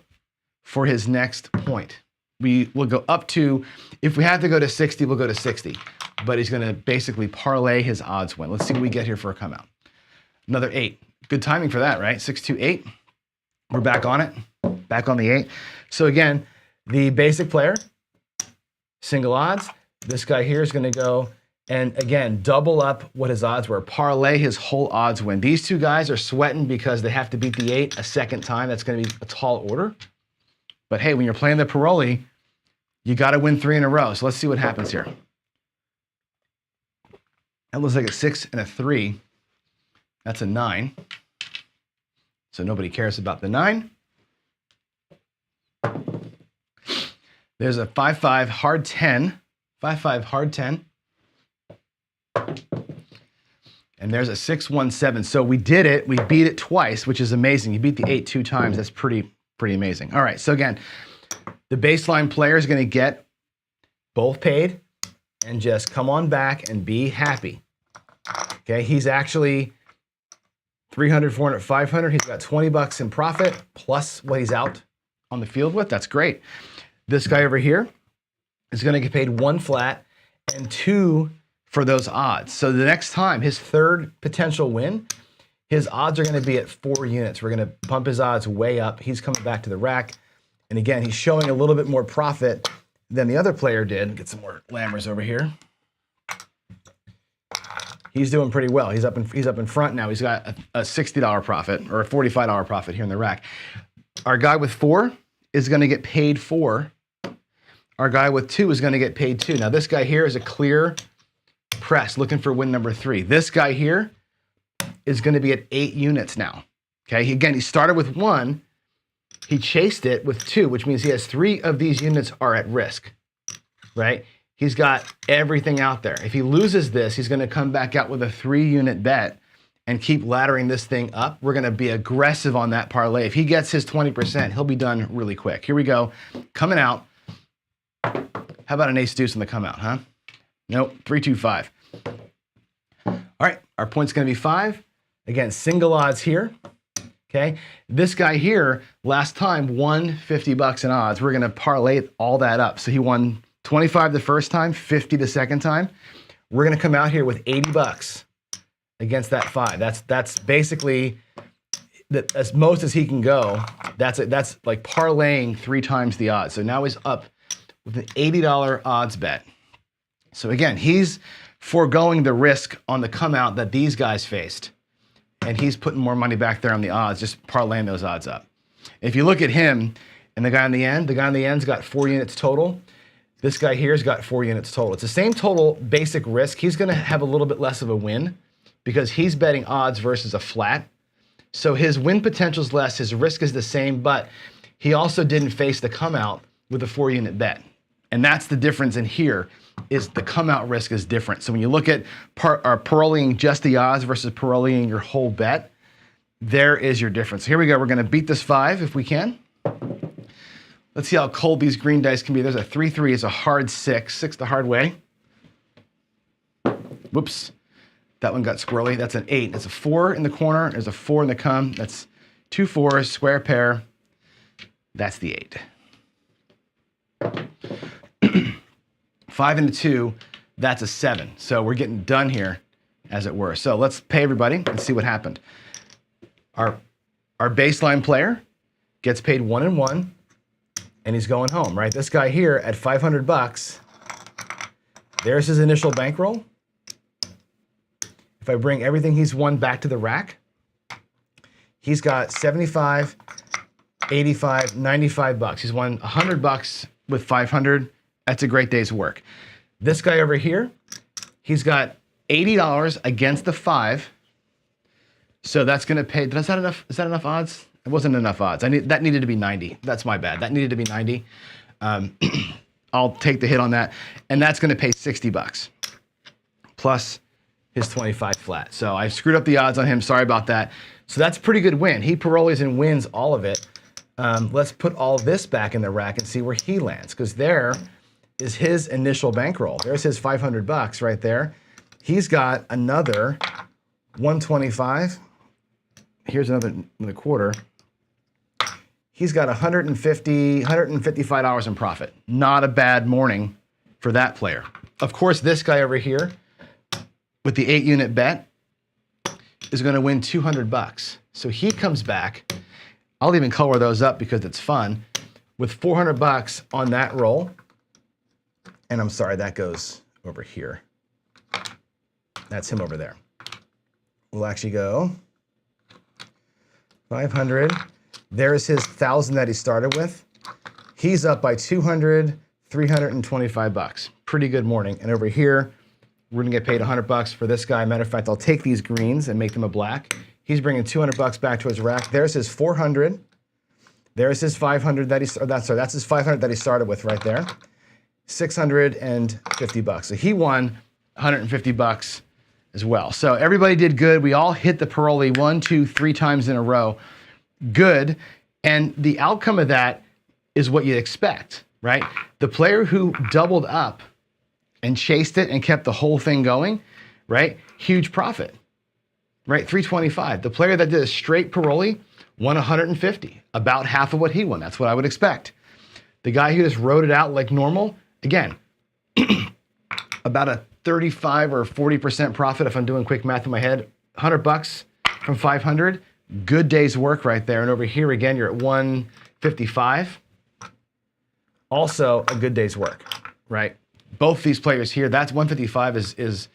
for his next point. We will go up to, if we have to go to 60, we'll go to 60. But he's going to basically parlay his odds win. Let's see what we get here for a come out. Another 8. Good timing for that, right? 6, 2, 8. We're back on it. Back on the 8. So again, the basic player, single odds. This guy here is going to go and again, double up what his odds were. Parlay his whole odds win. These 2 guys are sweating because they have to beat the 8 a second time. That's going to be a tall order. But hey, when you're playing the Paroli, you got to win 3 in a row. So let's see what happens here. That looks like a 6 and a 3. That's a 9. So nobody cares about the 9. There's a 5-5 hard 10. 5-5 hard 10. And there's a 6-1-7. So we did it. We beat it twice, which is amazing. You beat the 8 2 times. That's pretty amazing. All right. So again, the baseline player is going to get both paid and just come on back and be happy. Okay. He's actually 300, 400, 500. He's got $20 in profit plus what he's out on the field with. That's great. This guy over here is going to get paid 1 flat and 2 for those odds. So the next time, his third potential win, his odds are going to be at 4 units. We're going to pump his odds way up. He's coming back to the rack. And again, he's showing a little bit more profit than the other player did. Get some more lammers over here. He's doing pretty well. He's up in front now. He's got a $60 profit or a $45 profit here in the rack. Our guy with 4 is going to get paid 4. Our guy with 2 is going to get paid 2. Now this guy here is a clear press looking for win number 3. This guy here is going to be at 8 units now. Okay. Again, he started with 1. He chased it with 2, which means he has 3 of these units are at risk, right? He's got everything out there. If he loses this, he's going to come back out with a 3-unit bet and keep laddering this thing up. We're going to be aggressive on that parlay. If he gets his 20%, he'll be done really quick. Here we go. Coming out. How about an ace deuce on the come out, huh? Nope. 3, 2, 5. All right. Our point's going to be 5. Again, single odds here. Okay. This guy here, last time, won $50 in odds. We're going to parlay all that up. So he won 25 the first time, 50 the second time. We're going to come out here with $80 against that 5. That's basically as most as he can go. That's like parlaying 3 times the odds. So now he's up with an $80 odds bet. So again, he's foregoing the risk on the come out that these guys faced. And he's putting more money back there on the odds, just parlaying those odds up. If you look at him and the guy on the end's got 4 units total. This guy here's got 4 units total. It's the same total basic risk. He's gonna have a little bit less of a win because he's betting odds versus a flat. So his win potential is less, his risk is the same, but he also didn't face the come out with a 4 unit bet. And that's the difference in here, is the come out risk is different. So when you look at paroleeing just the odds versus paroleeing your whole bet, there is your difference. Here we go, we're gonna beat this 5 if we can. Let's see how cold these green dice can be. There's a 3-3, it's a hard 6 the hard way. Whoops, that one got squirrely. That's an 8, it's a 4 in the corner, there's a 4 in the come. That's 2 4s, square pair. That's the 8. 5 and a 2, that's a 7. So we're getting done here, as it were. So let's pay everybody and see what happened. Our baseline player gets paid 1 and 1, and he's going home, right? This guy here at 500 bucks, there's his initial bankroll. If I bring everything he's won back to the rack, he's got 75, 85, 95 bucks. He's won 100 bucks with 500. That's a great day's work. This guy over here, he's got $80 against the 5. So that's gonna pay, is that enough odds? It wasn't enough odds. That needed to be 90. That's my bad. That needed to be 90. I'll take the hit on that. And that's gonna pay 60 bucks plus his 25 flat. So I screwed up the odds on him, sorry about that. So that's a pretty good win. He parolees and wins all of it. Let's put all this back in the rack and see where he lands, because there is his initial bankroll. There's his 500 bucks right there. He's got another 125. Here's another quarter. He's got $155 in profit. Not a bad morning for that player. Of course, this guy over here with the 8 unit bet is gonna win 200 bucks. So he comes back, I'll even color those up because it's fun, with 400 bucks on that roll. And I'm sorry, that goes over here. That's him over there. We'll actually go 500. There's his 1,000 that he started with. He's up by 200, 325 bucks. Pretty good morning. And over here, we're gonna get paid 100 bucks for this guy. Matter of fact, I'll take these greens and make them a black. He's bringing 200 bucks back to his rack. There's his 400. There's his 500 that that's his 500 that he started with right there. 650 bucks. So he won 150 bucks as well. So everybody did good. We all hit the parolee 1, 2, 3 times in a row. Good. And the outcome of that is what you'd expect, right? The player who doubled up and chased it and kept the whole thing going, right? Huge profit, right? 325. The player that did a straight parolee won 150, about half of what he won. That's what I would expect. The guy who just wrote it out like normal, again, about a 35 or 40% profit if I'm doing quick math in my head. 100 bucks from 500, good day's work right there. And over here again, you're at 155. Also a good day's work, right? Both these players here, that's 155 is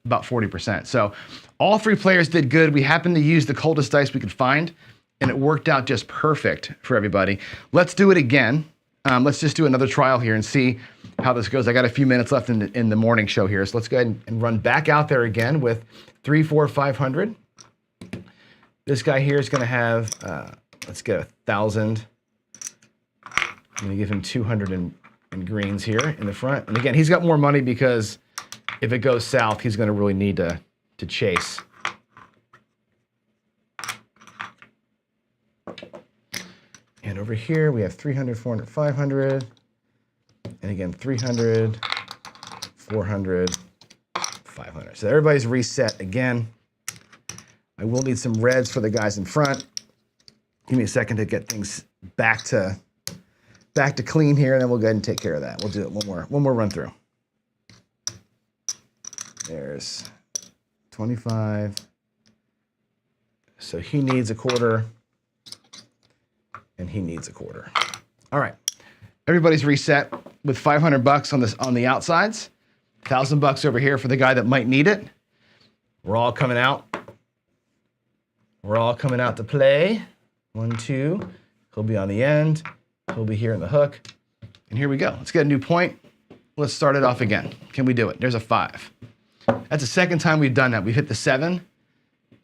about 40%. So all 3 players did good. We happened to use the coldest dice we could find, and it worked out just perfect for everybody. Let's do it again. Let's just do another trial here and see how this goes. I got a few minutes left in the morning show here, so let's go ahead and run back out there again with 3, 4, 500. This guy here is going to have, let's get 1,000. I'm going to give him 200 in greens here in the front. And again, he's got more money because if it goes south, he's going to really need to chase. And over here, we have 300, 400, 500. And again, 300, 400, 500. So everybody's reset again. I will need some reds for the guys in front. Give me a second to get things back to clean here, and then we'll go ahead and take care of that. We'll do it one more run through. There's 25. So he needs a quarter, and he needs a quarter. All right, everybody's reset. with 500 bucks on this on the outsides, 1,000 bucks over here for the guy that might need it. We're all coming out. We're all coming out to play. 1, 2. He'll be on the end. He'll be here in the hook. And here we go. Let's get a new point. Let's start it off again. Can we do it? There's a 5. That's the second time we've done that. We've hit the 7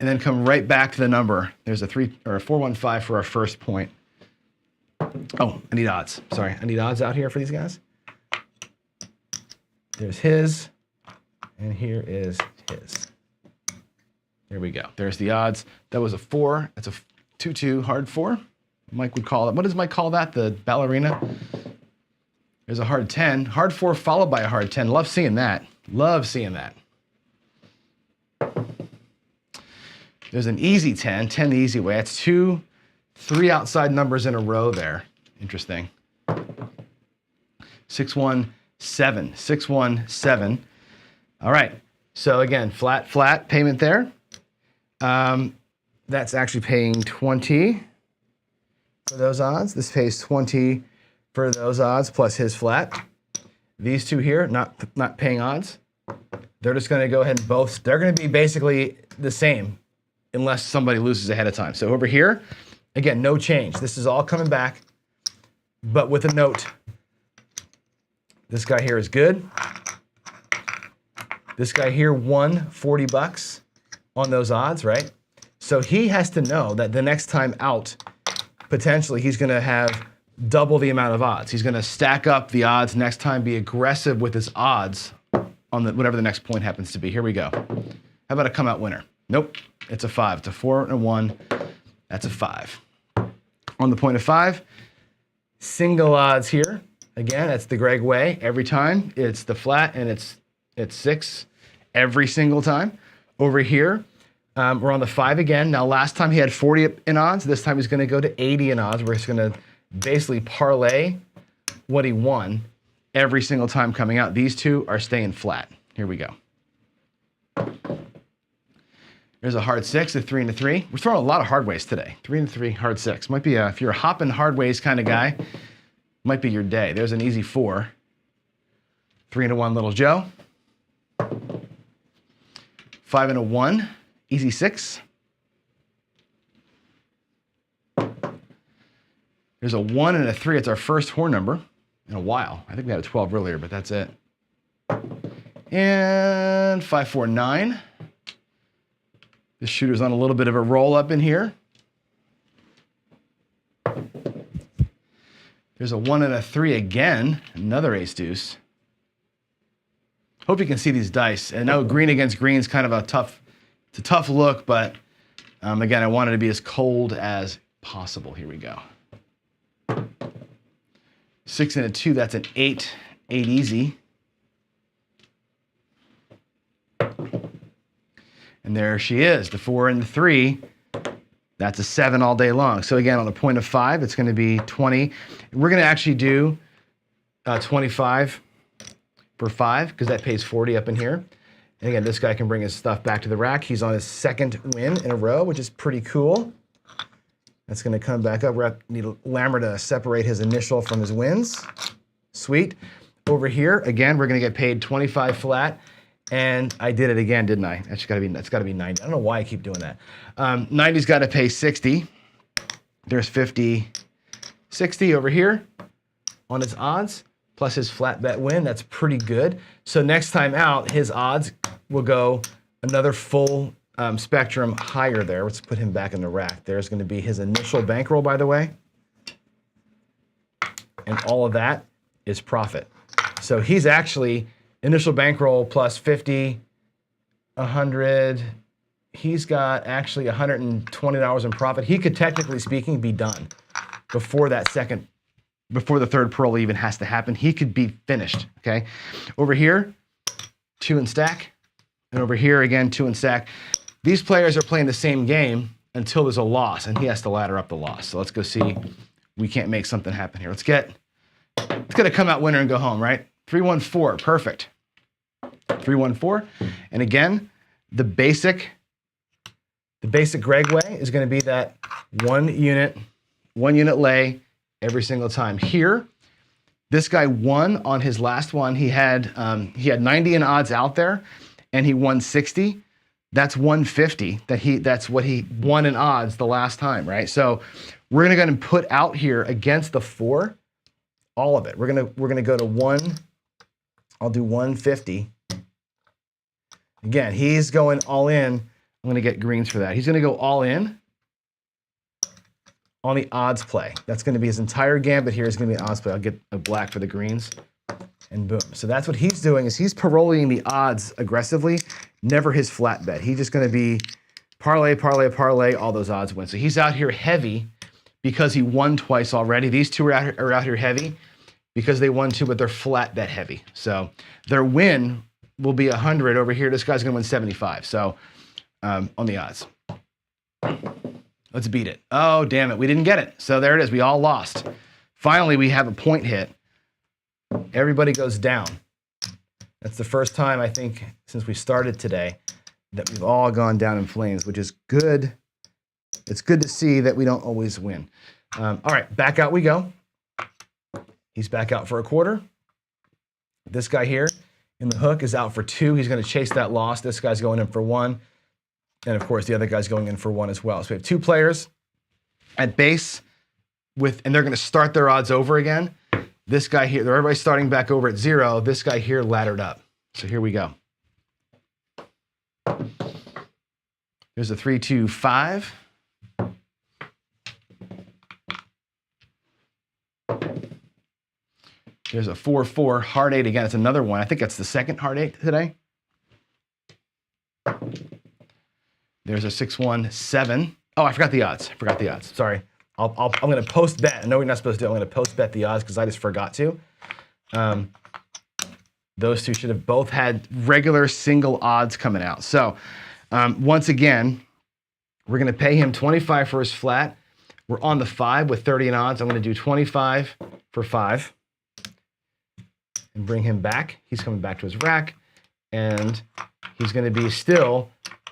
and then come right back to the number. There's a 3 or a 415 for our first point. Oh, I need odds. Sorry, I need odds out here for these guys. There's his, and here is his. Here we go. There's the odds. That was a 4. That's a 2-2 hard 4. Mike would call it. What does Mike call that? The ballerina? There's a hard 10. Hard 4 followed by a hard 10. Love seeing that. Love seeing that. There's an easy 10. 10 the easy way. That's 3 outside numbers in a row there. Interesting. 617. 617. All right. So again, flat payment there. That's actually paying 20 for those odds. This pays 20 for those odds plus his flat. These two here, not paying odds. They're just going to go ahead and both. They're going to be basically the same unless somebody loses ahead of time. So over here, again, no change. This is all coming back, but with a note. This guy here is good. This guy here won 40 bucks on those odds, right? So he has to know that the next time out, potentially he's going to have double the amount of odds. He's going to stack up the odds next time, be aggressive with his odds on whatever the next point happens to be. Here we go. How about a come out winner? Nope, it's a 5. It's a 4 and a 1. That's a 5. On the point of 5, single odds here. Again, that's the Greg way. Every time it's the flat and it's 6 every single time. Over here, we're on the 5 again. Now, last time he had 40 in odds. This time he's going to go to 80 in odds. We're just going to basically parlay what he won every single time coming out. These two are staying flat. Here we go. There's a hard 6, a 3 and a 3. We're throwing a lot of hard ways today. 3 and a 3, hard 6. Might be if you're a hopping hard ways kind of guy, might be your day. There's an easy 4. 3 and a 1, little Joe. 5 and a 1, easy 6. There's a 1 and a 3. It's our first horn number in a while. I think we had a 12 earlier, but that's it. And 5, 4, 9. The shooter's on a little bit of a roll up in here. There's a 1 and a 3 again, another ace deuce. Hope you can see these dice. I know green against green is kind of it's a tough look, but again, I wanted to be as cold as possible. Here we go. 6 and a 2, that's an 8, 8 easy. And there she is, the 4 and the 3. That's a 7 all day long. So again, on the point of 5, it's going to be 20. We're going to actually do 25 for 5 because that pays 40 up in here. And again, this guy can bring his stuff back to the rack. He's on his 2nd win in a row, which is pretty cool. That's going to come back up. We need Lammer to separate his initial from his wins. Sweet. Over here, again, we're going to get paid 25 flat. And I did it again, didn't I? That's got to be 90. I don't know why I keep doing that. 90's got to pay 60. There's 50, 60 over here on his odds, plus his flat bet win. That's pretty good. So next time out, his odds will go another full spectrum higher there. Let's put him back in the rack. There's going to be his initial bankroll, by the way. And all of that is profit. So he's actually initial bankroll plus 50, 100. He's got actually $120 in profit. He could, technically speaking, be done before the third Parolee even has to happen. He could be finished, okay? Over here, 2 and stack. And over here, again, 2 and stack. These players are playing the same game until there's a loss, and he has to ladder up the loss. So let's go see. We can't make something happen here. Let's get a come out winner and go home, right? 3-1-4, perfect. 3-1-4. And again, the basic Greg way is going to be that one unit lay every single time. Here, This guy won on his last one. He had 90 in odds out there, and he won 60. That's 150. That's what he won in odds the last time, right? So we're gonna go ahead and put out here against the 4, all of it. We're gonna go to 1. I'll do 150. Again, he's going all in. I'm gonna get greens for that. He's gonna go all in on the odds play. That's gonna be his entire gambit here is gonna be an odds play. I'll get a black for the greens, and boom. So that's what he's doing, is he's parolying the odds aggressively, never his flat bet. He's just gonna be parlay, parlay, parlay, all those odds win. So he's out here heavy because he won twice already. These two are out here heavy because they won 2, but they're flat bet heavy. So their win will be 100 over here. This guy's gonna win 75. So on the odds. Let's beat it. Oh, damn it. We didn't get it. So there it is. We all lost. Finally, we have a point hit. Everybody goes down. That's the first time, I think, since we started today that we've all gone down in flames, which is good. It's good to see that we don't always win. All right, back out we go. He's back out for a quarter. This guy here in the hook is out for 2. He's going to chase that loss. This guy's going in for 1. And of course, the other guy's going in for 1 as well. So we have 2 players at base and they're going to start their odds over again. This guy here, everybody's starting back over at 0. This guy here laddered up. So here we go. There's a 3, 2, 5. There's a 4, 4, hard 8 again. It's another one. I think that's the second hard 8 today. There's a 6, 1, 7. Oh, I forgot the odds. Sorry. I'm going to post bet. I know you're not supposed to do it. I'm going to post bet the odds because I just forgot to. Those two should have both had regular single odds coming out. So once again, we're going to pay him 25 for his flat. We're on the 5 with 30 in odds. I'm going to do 25 for 5 and bring him back. He's coming back to his rack, and he's going to be still.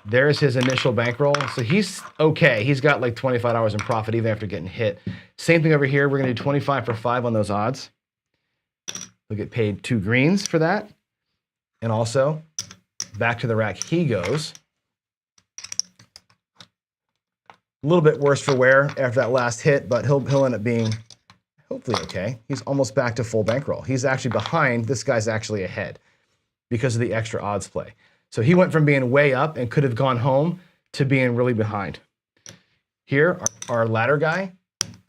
There's his initial bankroll. So he's okay. He's got like $25 in profit even after getting hit. Same thing over here. We're going to do 25 for 5 on those odds. We'll get paid 2 greens for that. And also, back to the rack he goes. A little bit worse for wear after that last hit, but he'll end up being hopefully okay. He's almost back to full bankroll. He's actually behind. This guy's actually ahead because of the extra odds play. So he went from being way up and could have gone home to being really behind. Here, our ladder guy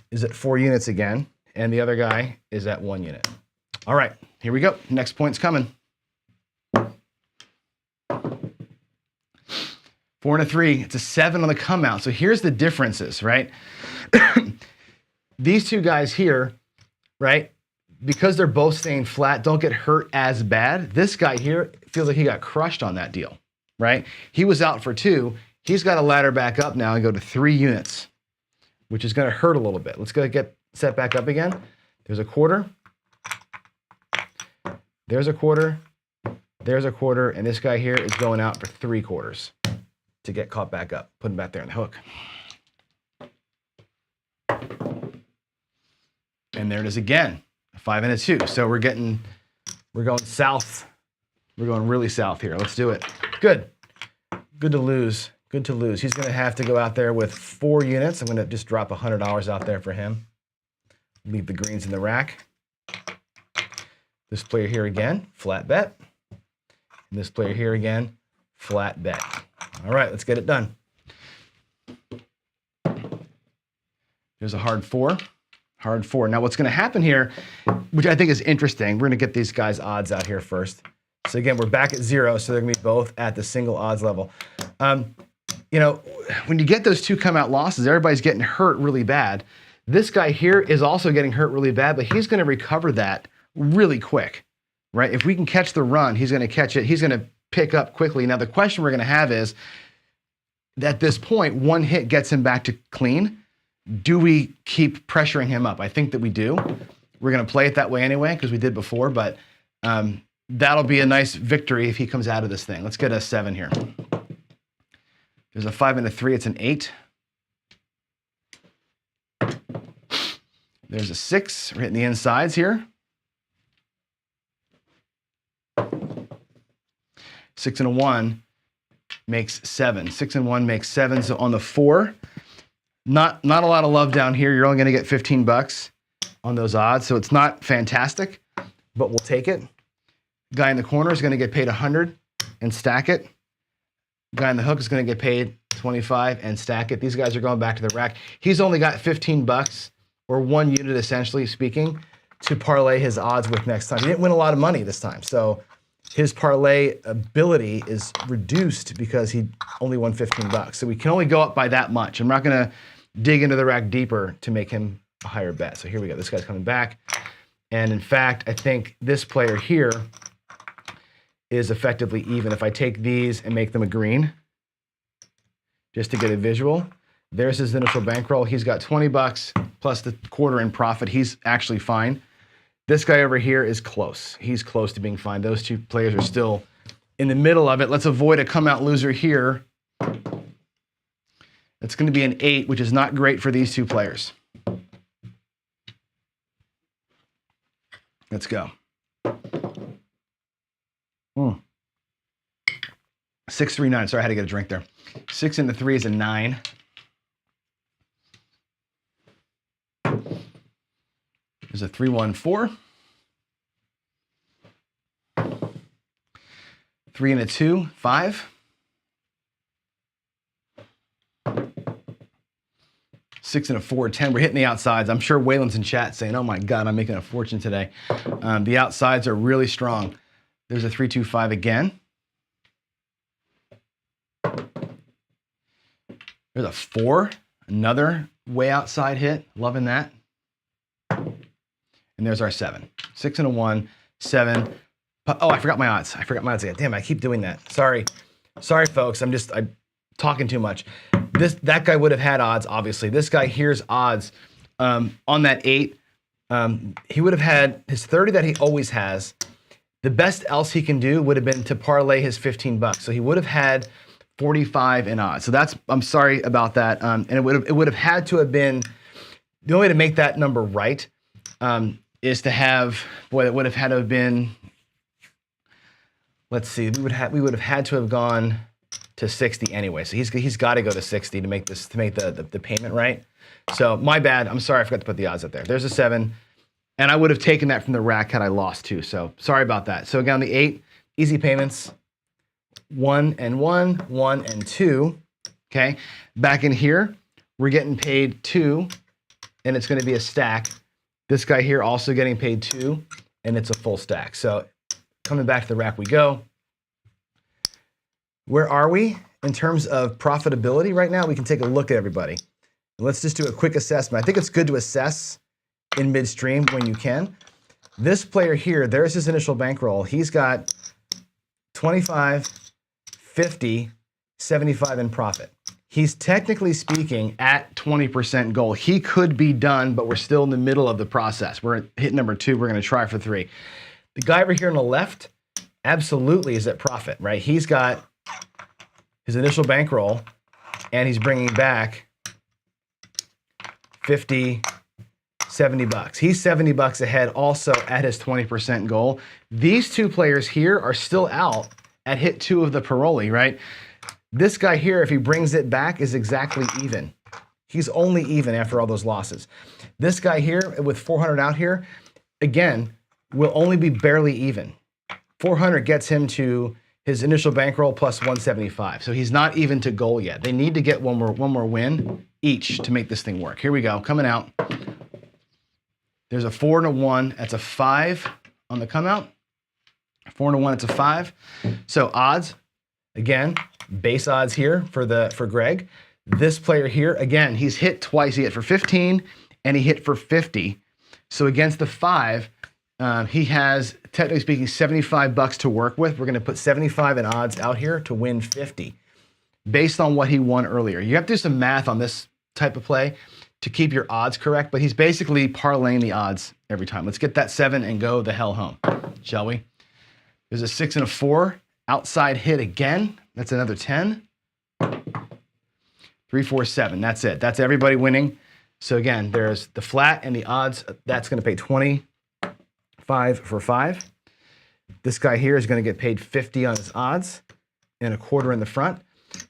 is at 4 units again, and the other guy is at 1 unit. All right, here we go. Next point's coming. 4 and a 3. It's a 7 on the come out. So here's the differences, right? These two guys here, right? Because they're both staying flat, don't get hurt as bad. This guy here feels like he got crushed on that deal, right? He was out for 2. He's got to ladder back up now and go to 3 units, which is going to hurt a little bit. Let's go get set back up again. There's a quarter. There's a quarter. There's a quarter. And this guy here is going out for 3 quarters to get caught back up. Put him back there in the hook. And there it is again. A 5 and a 2. So we're going south. We're going really south here. Let's do it. Good. Good to lose. Good to lose. He's going to have to go out there with 4 units. I'm going to just drop $100 out there for him. Leave the greens in the rack. This player here again, flat bet. And this player here again, flat bet. All right, let's get it done. There's a hard 4. Hard 4. Now what's going to happen here, which I think is interesting, we're going to get these guys' odds out here first. So again, we're back at 0, so they're going to be both at the single odds level. You know, when you get those 2 come out losses, everybody's getting hurt really bad. This guy here is also getting hurt really bad, but he's going to recover that really quick, right? If we can catch the run, he's going to catch it. He's going to pick up quickly. Now the question we're going to have is, at this point, 1 hit gets him back to clean. Do we keep pressuring him up? I think that we do. We're going to play it that way anyway because we did before, but that'll be a nice victory if he comes out of this thing. Let's get a 7 here. There's a 5 and a 3. It's an 8. There's a 6. We're hitting the insides here. 6 and a 1 makes 7. 6 and 1 makes 7. So on the 4, not a lot of love down here. You're only going to get $15 on those odds. So it's not fantastic, but we'll take it. Guy in the corner is going to get paid 100 and stack it. Guy in the hook is going to get paid 25 and stack it. These guys are going back to the rack. He's only got $15 or 1 unit, essentially speaking, to parlay his odds with next time. He didn't win a lot of money this time, so his parlay ability is reduced because he only won $15. So we can only go up by that much. I'm not going to dig into the rack deeper to make him a higher bet. So here we go. This guy's coming back. And in fact, I think this player here is effectively even. If I take these and make them a green, just to get a visual, there's his initial bankroll. He's got $20 plus the quarter in profit. He's actually fine. This guy over here is close. He's close to being fine. Those two players are still in the middle of it. Let's avoid a come out loser here. It's going to be an 8, which is not great for these two players. Let's go. 6, 3, 9. Sorry, I had to get a drink there. 6 and the 3 is a 9. There's a 3, 1, 4. 3 and a 2, 5. 6 and a 4, 10. We're hitting the outsides. I'm sure Waylon's in chat saying, oh my God, I'm making a fortune today. The outsides are really strong. There's a 3, 2, 5 again. There's a 4, another way outside hit. Loving that. And there's our 7. 6 and a 1, 7. Oh, I forgot my odds. I forgot my odds again. Damn, I keep doing that. Sorry, folks. I'm talking too much. That guy would have had odds, obviously. This guy here's odds on that 8. He would have had his 30 that he always has. The best else he can do would have been to parlay his $15. So he would have had 45 in odds. So I'm sorry about that. And it would have had to have been, the only way to make that number right is to have, boy, it would have had to have been, let's see, we would have had to have gone to 60 anyway. So he's got to go to 60 to make the payment right. So my bad. I'm sorry, I forgot to put the odds up there. There's a 7, and I would have taken that from the rack had I lost too. So sorry about that. So again, on the 8, easy payments, 1 and 1, 1 and 2. Okay, back in here, we're getting paid 2, and it's going to be a stack. This guy here also getting paid 2, and it's a full stack. So coming back to the rack we go. Where are we in terms of profitability right now? We can take a look at everybody. Let's just do a quick assessment. I think it's good to assess in midstream when you can. This player here, there's his initial bankroll. He's got 25, 50, 75 in profit. He's technically speaking at 20% goal. He could be done, but we're still in the middle of the process. We're at hit number 2. We're going to try for 3. The guy over here on the left absolutely is at profit, right? He's got his initial bankroll, and he's bringing back 50, $70. He's $70 ahead also at his 20% goal. These two players here are still out at hit 2 of the Paroli, right? This guy here, if he brings it back, is exactly even. He's only even after all those losses. This guy here with 400 out here, again, will only be barely even. 400 gets him to his initial bankroll plus 175. So he's not even to goal yet. They need to get one more win each to make this thing work. Here we go, coming out. There's a 4 and a 1. That's a 5 on the come out. 4 and a 1, it's a 5. So odds, again, base odds here for Greg. This player here, again, he's hit twice. He hit for 15 and he hit for 50. So against the 5, he has, technically speaking, $75 to work with. We're going to put 75 in odds out here to win 50 based on what he won earlier. You have to do some math on this type of play to keep your odds correct, but he's basically parlaying the odds every time. Let's get that 7 and go the hell home, shall we? There's a 6 and a 4. Outside hit again. That's another 10. 3, 4, 7. That's it. That's everybody winning. So again, there's the flat and the odds. That's going to pay 25 for 5. This guy here is going to get paid 50 on his odds and a quarter in the front.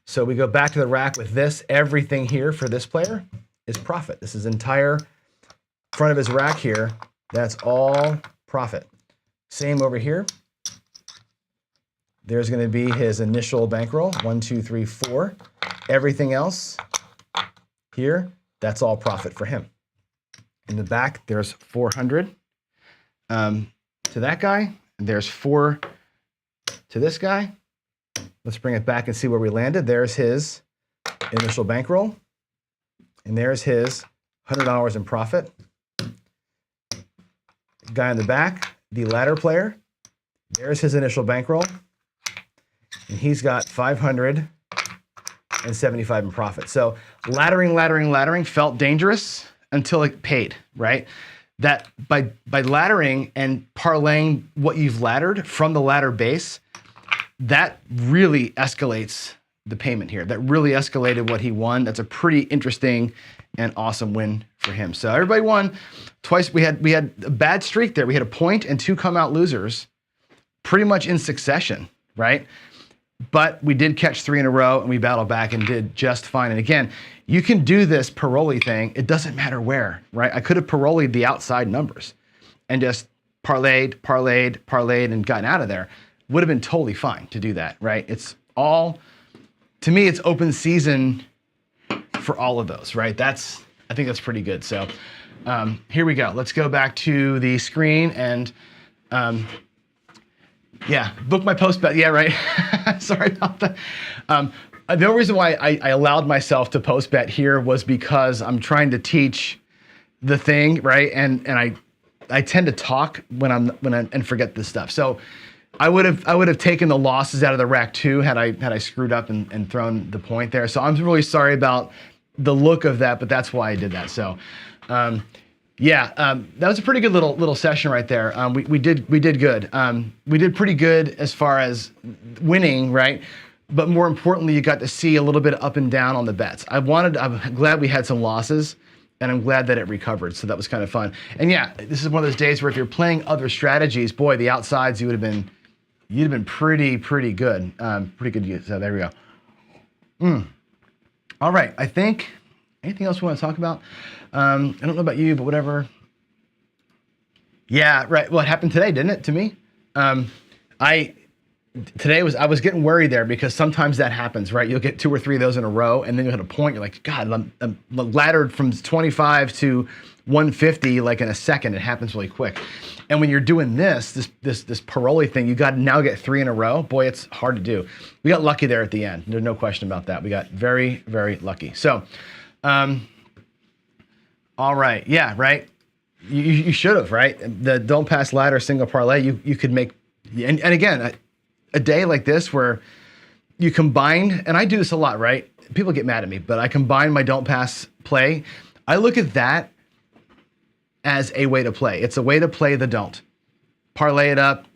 So we go back to the rack with this. Everything here for this player is profit. This is entire front of his rack here. That's all profit. Same over here. There's going to be his initial bankroll, 1, 2, 3, 4. Everything else here, that's all profit for him. In the back, there's 400 to that guy, and there's 4 to this guy. Let's bring it back and see where we landed. There's his initial bankroll, and there's his $100 in profit. Guy in the back, the ladder player, there's his initial bankroll, and he's got 575 in profit. So laddering felt dangerous until it paid, right? That by laddering and parlaying what you've laddered from the ladder base, that really escalates the payment here. That really escalated what he won. That's a pretty interesting and awesome win for him. So everybody won twice. We had a bad streak there. We had a point and 2 come out losers pretty much in succession, right? But we did catch 3 in a row, and we battled back and did just fine. And again, you can do this Paroli thing. It doesn't matter where, right? I could have Parolied the outside numbers and just parlayed, and gotten out of there. Would have been totally fine to do that, right? It's all, to me, it's open season for all of those, right? I think that's pretty good. So here we go. Let's go back to the screen and yeah, book my post bet. Yeah, right. Sorry about that. The only reason why I allowed myself to post bet here was because I'm trying to teach the thing, right? And I tend to talk and forget this stuff. So I would have taken the losses out of the rack too had I screwed up and thrown the point there. So I'm really sorry about the look of that, but that's why I did that. So yeah, that was a pretty good little session right there. We did good. We did pretty good as far as winning, right? But more importantly, you got to see a little bit of up and down on the bets. I'm glad we had some losses, and I'm glad that it recovered. So that was kind of fun. And yeah, this is one of those days where if you're playing other strategies, boy, the outsides you'd have been pretty good. Pretty good. So there we go. All right, I think anything else we want to talk about? I don't know about you, but whatever. Yeah, right. Well, it happened today, didn't it, to me? I was getting worried there because sometimes that happens, right? You'll get 2 or 3 of those in a row, and then you'll hit a point. You're like, God, I'm laddered from 25 to 150 like in a second. It happens really quick. And when you're doing this Paroli thing, you got to now get 3 in a row. Boy, it's hard to do. We got lucky there at the end. There's no question about that. We got very, very lucky. So, all right. Yeah, right. You should have, right? The don't pass ladder single parlay, you could make, and again, a day like this where you combine, and I do this a lot, right? People get mad at me, but I combine my don't pass play. I look at that as a way to play. It's a way to play the don't. Parlay it up,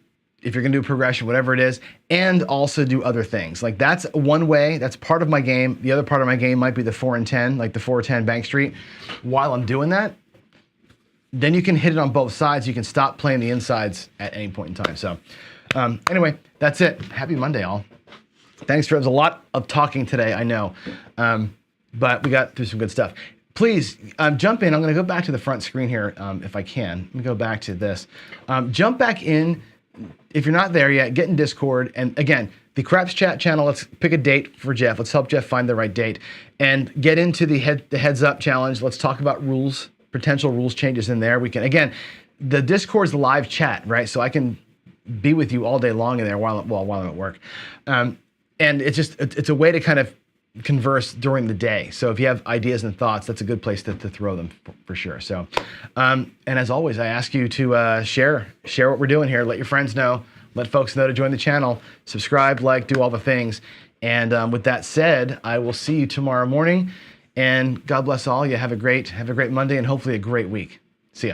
if you're gonna do progression, whatever it is, and also do other things. Like that's one way, that's part of my game. The other part of my game might be the 4 and 10, like the 4-10 Bank Street. While I'm doing that, then you can hit it on both sides. You can stop playing the insides at any point in time. So anyway, that's it. Happy Monday, all. Thanks, Trev. There's a lot of talking today, I know, but we got through some good stuff. Please jump in. I'm going to go back to the front screen here if I can. Let me go back to this. Jump back in. If you're not there yet, get in Discord. And again, the Craps Chat channel, let's pick a date for Jeff. Let's help Jeff find the right date. And get into the Heads Up Challenge. Let's talk about rules, potential rules changes in there. We can, again, the Discord's live chat, right? So I can be with you all day long in there while I'm at work. And it's a way to kind of converse during the day. So if you have ideas and thoughts, that's a good place to throw them for sure. So, and as always, I ask you to share what we're doing here. Let your friends know. Let folks know to join the channel. Subscribe, like, do all the things. And with that said, I will see you tomorrow morning. And God bless all. You have a great Monday and hopefully a great week. See ya.